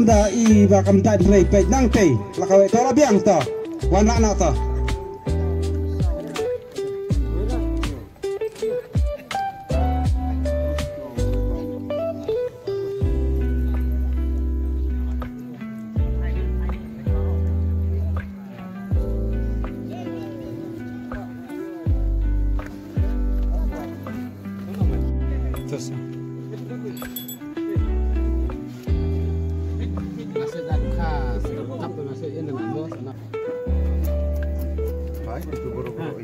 da I ba kam ta dre pe nang te la ka we to la biang to wan na to terus nasi dan khas, tapi nasi ini nggak mau. Baik, itu buru-buru.